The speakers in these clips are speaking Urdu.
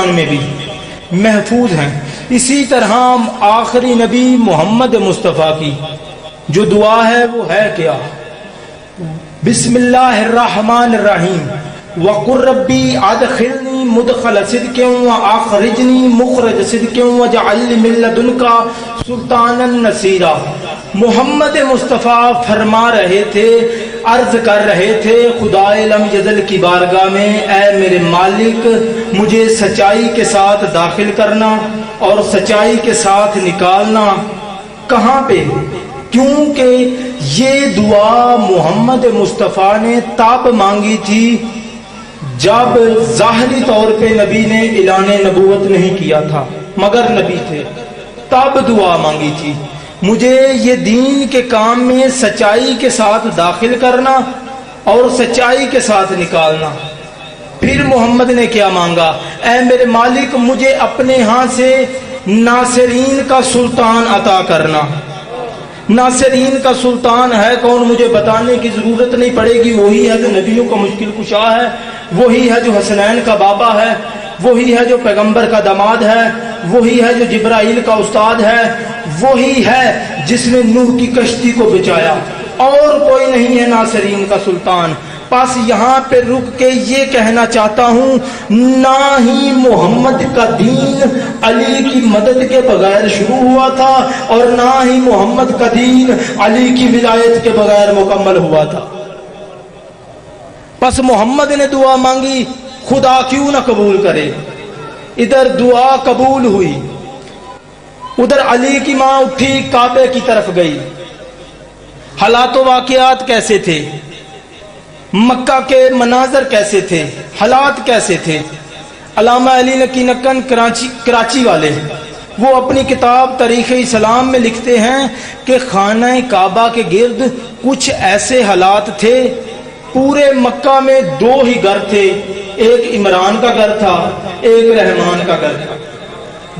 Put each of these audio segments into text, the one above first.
قرآن میں بھی محفوظ ہیں۔ اسی طرح آخری نبی محمد مصطفیٰ کی جو دعا ہے وہ ہے کیا؟ بسم اللہ الرحمن الرحیم وقل ربی ادخلنی مدخل صدق واخرجنی مخرج صدق واجعل لی من لدنک سلطانا نصیرا۔ محمد مصطفیٰ فرما رہے تھے، عرض کر رہے تھے خدائے لم یزل کی بارگاہ میں، اے میرے مالک مجھے سچائی کے ساتھ داخل کرنا اور سچائی کے ساتھ نکالنا۔ کہاں پہ؟ کیونکہ یہ دعا محمد مصطفیٰ نے تب مانگی تھی جب ظاہری طور پہ نبی نے اعلان نبوت نہیں کیا تھا مگر نبی تھے، تب دعا مانگی تھی مجھے یہ دین کے کام میں سچائی کے ساتھ داخل کرنا اور سچائی کے ساتھ نکالنا۔ پھر محمد نے کیا مانگا؟ اے میرے مالک مجھے اپنے ہاں سے ناصرین کا سلطان عطا کرنا۔ ناصرین کا سلطان ہے کون مجھے بتانے کی ضرورت نہیں پڑے گی، وہی ہے جو نبیوں کا مشکل کشا ہے، وہی ہے جو حسنین کا بابا ہے، وہی ہے جو پیغمبر کا داماد ہے، وہی ہے جو جبرائیل کا استاد ہے، وہی ہے جس نے نوح کی کشتی کو بچایا، اور کوئی نہیں ہے ناصرین کا سلطان۔ بس یہاں پہ رک کے یہ کہنا چاہتا ہوں، نہ ہی محمد کا دین علی کی مدد کے بغیر شروع ہوا تھا اور نہ ہی محمد کا دین علی کی ولایت کے بغیر مکمل ہوا تھا۔ بس محمد نے دعا مانگی، خدا کیوں نہ قبول کرے۔ ادھر دعا قبول ہوئی، ادھر علی کی ماں اٹھی کعبے کی طرف گئی۔ حالات و واقعات کیسے تھے؟ مکہ کے مناظر کیسے تھے؟ حالات کیسے تھے؟ علامہ علی نقی نکن کراچی والے وہ اپنی کتاب تاریخ اسلام میں لکھتے ہیں کہ خانہ کعبہ کے گرد کچھ ایسے حالات تھے، پورے مکہ میں دو ہی گھر تھے، ایک عمران کا گھر تھا، ایک رحمان کا گھر تھا،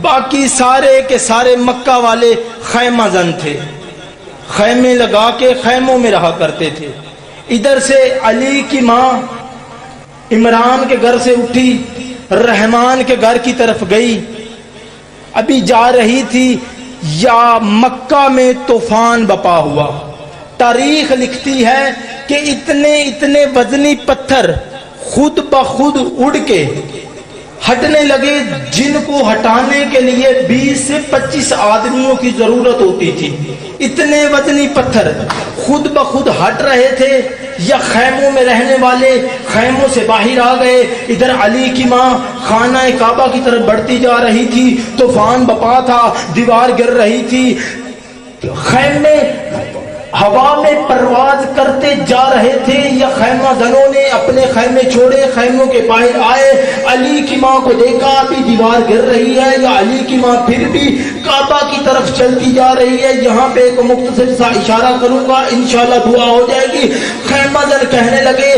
باقی سارے کے سارے مکہ والے خیمہ زن تھے، خیمے لگا کے خیموں میں رہا کرتے تھے۔ ادھر سے علی کی ماں عمران کے گھر سے اٹھی، رحمان کے گھر کی طرف گئی، ابھی جا رہی تھی یا مکہ میں طوفان بپا ہوا۔ تاریخ لکھتی ہے کہ اتنے وزنی پتھر خود بخود اڑ کے ہٹنے لگے، جن کو ہٹانے کے لیے 20 سے 25 آدمیوں کی ضرورت ہوتی تھی۔ اتنے وزنی پتھر خود بخود ہٹ رہے تھے، یا خیموں میں رہنے والے خیموں سے باہر آ گئے۔ ادھر علی کی ماں خانہ کعبہ کی طرف بڑھتی جا رہی تھی، طوفان بپا تھا، دیوار گر رہی تھی، خیمے ہوا میں پرواز کرتے جا رہے تھے، یا خیمہ زنوں نے اپنے خیمے چھوڑے، خیموں کے باہر آئے، علی کی ماں کو دیکھا ابھی دیوار گر رہی ہے، یا علی کی ماں پھر بھی کعبہ کی طرف چلتی جا رہی ہے۔ یہاں پہ ایک مختصر سا اشارہ کروں گا، انشاءاللہ دعا ہو جائے گی۔ خیمہ زن کہنے لگے،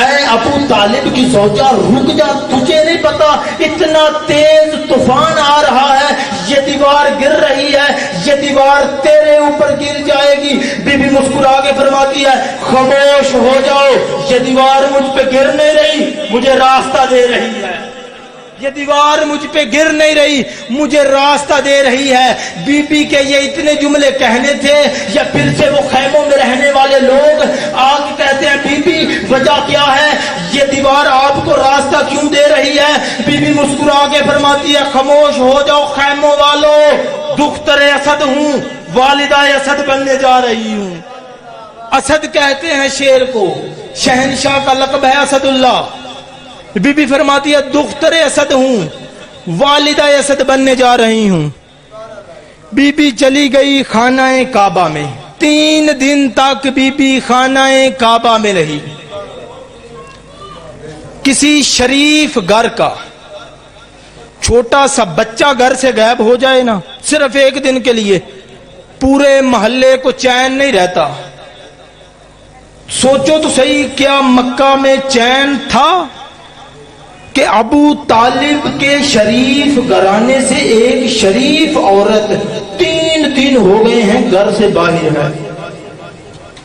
اے ابو طالب کی زوجہ رک جا، تجھے نہیں پتا اتنا تیز طوفان آ رہا ہے، یہ دیوار گر رہی ہے، یہ دیوار تیرے اوپر گر جائے گی۔ بی بی مسکرا کے فرماتی ہے، خاموش ہو جاؤ، یہ دیوار مجھ پہ گر نہیں رہی، مجھے راستہ دے رہی ہے، یہ دیوار مجھ پہ گر نہیں رہی، مجھے راستہ دے رہی ہے۔ بی بی کے یہ اتنے جملے کہنے تھے، یا پھر سے وہ خیموں میں رہنے والے لوگ آ کے کہتے ہیں، بی بی وجہ کیا ہے، یہ دیوار آپ کو راستہ کیوں دے رہی ہے؟ بی بی مسکرا کے فرماتی ہے، خاموش ہو جاؤ خیموں والوں، دختر اسد ہوں، والدہ اسد بننے جا رہی ہوں۔ اسد کہتے ہیں شیر کو، شہنشاہ کا لقب ہے اسد اللہ۔ بی بی فرماتی ہے، دختر اسد ہوں، والدہ اسد بننے جا رہی ہوں۔ بی بی چلی گئی خانہ کعبہ میں، 3 دن تک بی بی خانہ کعبہ میں رہی۔ کسی شریف گھر کا چھوٹا سا بچہ گھر سے غائب ہو جائے نا، صرف 1 دن کے لیے، پورے محلے کو چین نہیں رہتا۔ سوچو تو صحیح، کیا مکہ میں چین تھا کہ ابو طالب کے شریف گھرانے سے ایک شریف عورت 3 دن ہو گئے ہیں گھر سے باہر ہے؟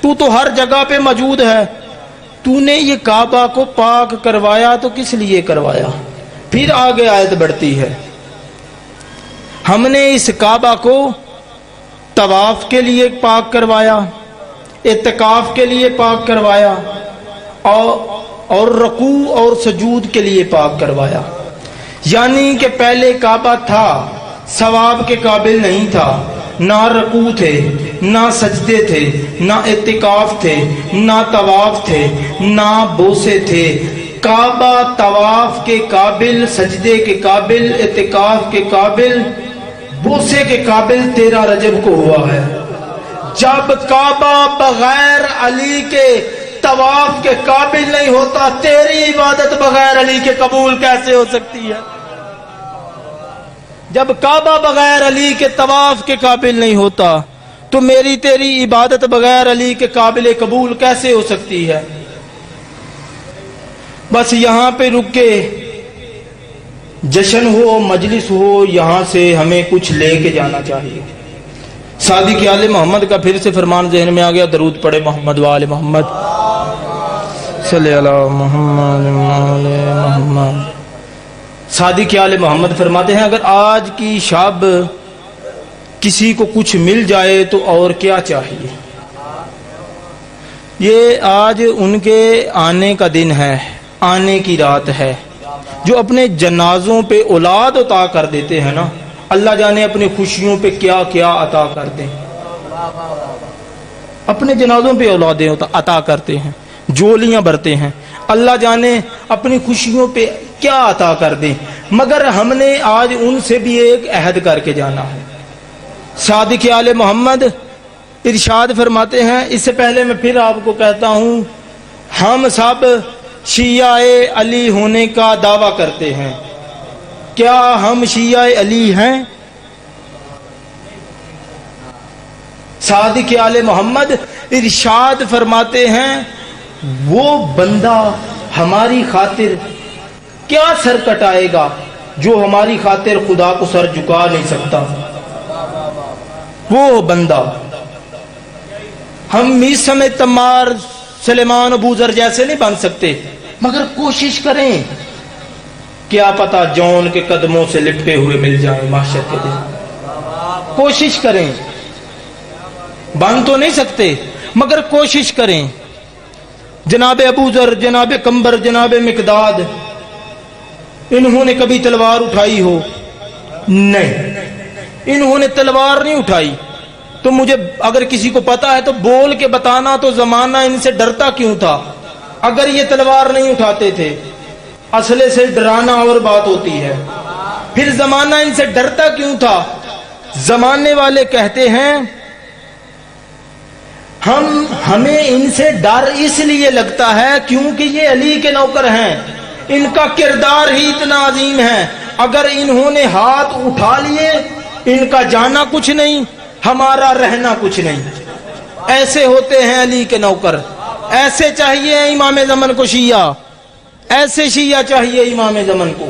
تو تو ہر جگہ پہ موجود ہے، تو نے یہ کعبہ کو پاک کروایا تو کس لیے کروایا؟ پھر آگے آیت بڑھتی ہے، ہم نے اس کعبہ کو طواف کے لیے پاک کروایا، اعتکاف کے لیے پاک کروایا، اور رکوع اور سجود کے لیے پاک کروایا۔ یعنی کہ پہلے کعبہ تھا، ثواب کے قابل نہیں تھا، نہ رکوع تھے، نہ سجدے تھے، نہ اعتکاف تھے، نہ طواف تھے، نہ بوسے تھے۔ کعبہ طواف کے قابل، سجدے کے قابل، اعتکاف کے قابل، بوسے کے قابل 13 رجب کو ہوا ہے۔ جب کعبہ بغیر علی کے طواف کے قابل نہیں ہوتا، تیری عبادت بغیر علی کے قبول کیسے ہو سکتی ہے؟ جب کعبہ بغیر علی کے طواف کے قابل نہیں ہوتا تو میری تیری عبادت بغیر علی کے قابل قبول کیسے ہو سکتی ہے؟ بس یہاں پہ رک کے جشن ہو، مجلس ہو، یہاں سے ہمیں کچھ لے کے جانا چاہیے۔ صادق آل محمد کا پھر سے فرمان ذہن میں آ گیا، درود پڑھے محمد وآل محمد، صلی اللہ محمد وآل محمد۔ صادق آل محمد فرماتے ہیں اگر آج کی شب کسی کو کچھ مل جائے تو اور کیا چاہیے؟ یہ آج ان کے آنے کا دن ہے، آنے کی رات ہے۔ جو اپنے جنازوں پہ اولاد عطا کر دیتے ہیں نا، اللہ جانے اپنی خوشیوں پہ کیا کیا عطا کر دیں۔ اپنے جنازوں پہ اولادیں عطا کرتے ہیں، جولیاں بھرتے ہیں، اللہ جانے اپنی خوشیوں پہ کیا عطا کر دیں۔ مگر ہم نے آج ان سے بھی ایک عہد کر کے جانا ہے۔ صادق آل محمد ارشاد فرماتے ہیں، اس سے پہلے میں پھر آپ کو کہتا ہوں، ہم سب شیعہ علی ہونے کا دعویٰ کرتے ہیں۔ کیا ہم شیعہ علی ہیں؟ صادق آل محمد ارشاد فرماتے ہیں، وہ بندہ ہماری خاطر کیا سر کٹائے گا جو ہماری خاطر خدا کو سر جھکا نہیں سکتا؟ وہ بندہ، ہم میثم تمار، سلیمان ابوذر جیسے نہیں بن سکتے، مگر کوشش کریں، کیا پتا جون کے قدموں سے لپٹے ہوئے مل جائیں محشر کے دن۔ کوشش کریں، بن تو نہیں سکتے مگر کوشش کریں۔ جناب ابوذر، جناب قمبر، جناب مقداد، انہوں نے کبھی تلوار اٹھائی ہو؟ نہیں، انہوں نے تلوار نہیں اٹھائی۔ تو مجھے اگر کسی کو پتا ہے تو بول کے بتانا، تو زمانہ ان سے ڈرتا کیوں تھا؟ اگر یہ تلوار نہیں اٹھاتے تھے، اسلحے سے ڈرانا اور بات ہوتی ہے، پھر زمانہ ان سے ڈرتا کیوں تھا؟ زمانے والے کہتے ہیں ہمیں ان سے ڈر اس لیے لگتا ہے کیونکہ یہ علی کے نوکر ہیں، ان کا کردار ہی اتنا عظیم ہے، اگر انہوں نے ہاتھ اٹھا لیے، ان کا جانا کچھ نہیں، ہمارا رہنا کچھ نہیں۔ ایسے ہوتے ہیں علی کے نوکر، ایسے چاہیے امام زمن کو شیعہ، ایسے شیعہ چاہیے امام زمن کو۔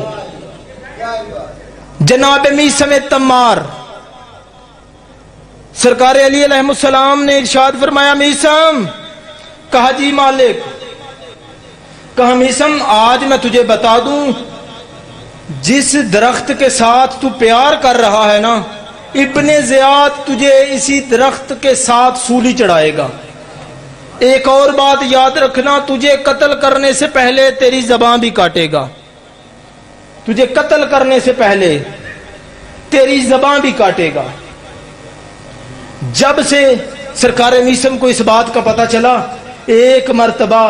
جناب میثم تمار، سرکار علی علیہ السلام نے ارشاد فرمایا، میثم، کہا جی مالک، کہا میثم آج میں تجھے بتا دوں، جس درخت کے ساتھ تو پیار کر رہا ہے نا، ابن زیاد تجھے اسی درخت کے ساتھ سولی چڑھائے گا۔ ایک اور بات یاد رکھنا، تجھے قتل کرنے سے پہلے تیری زبان بھی کاٹے گا، تجھے قتل کرنے سے پہلے تیری زبان بھی کاٹے گا۔ جب سے سرکار میثم کو اس بات کا پتہ چلا، ایک مرتبہ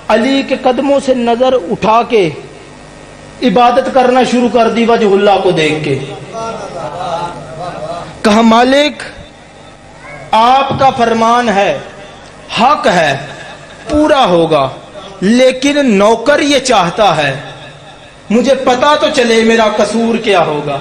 علی کے قدموں سے نظر اٹھا کے عبادت کرنا شروع کر دی وجہ اللہ کو دیکھ کے۔ کہا مالک، آپ کا فرمان ہے، حق ہے، پورا ہوگا، لیکن نوکر یہ چاہتا ہے مجھے پتا تو چلے میرا قصور کیا ہوگا۔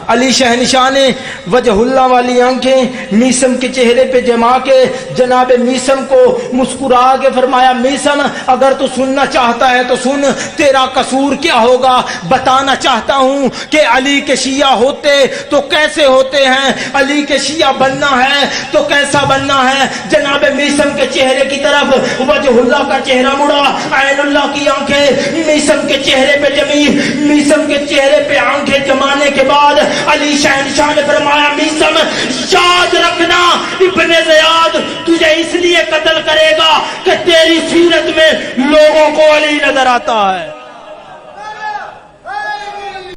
علی شہنشاہ نے وجہ اللہ والی آنکھیں میسم کے چہرے پہ جما کے جناب میسم کو مسکرا کے فرمایا میسم اگر تو سننا چاہتا ہے تو سن، تیرا قصور کیا ہوگا؟ بتانا چاہتا ہوں کہ علی کے شیعہ ہوتے تو کیسے ہوتے ہیں، علی کے شیعہ بننا ہے تو کیسا بننا ہے۔ جناب میسم کے چہرے کی طرف وجہ اللہ کا چہرہ مڑا، عین اللہ کی آنکھیں میسم کے چہرے پہ جمی، میسم کے چہرے پہ آنکھیں جمانے کے بعد علی شہنشاہ نے فرمایا میسم یاد رکھنا ابن زیاد تجھے اس لیے قتل کرے گا کہ تیری سیرت میں لوگوں کو علی نظر آتا ہے۔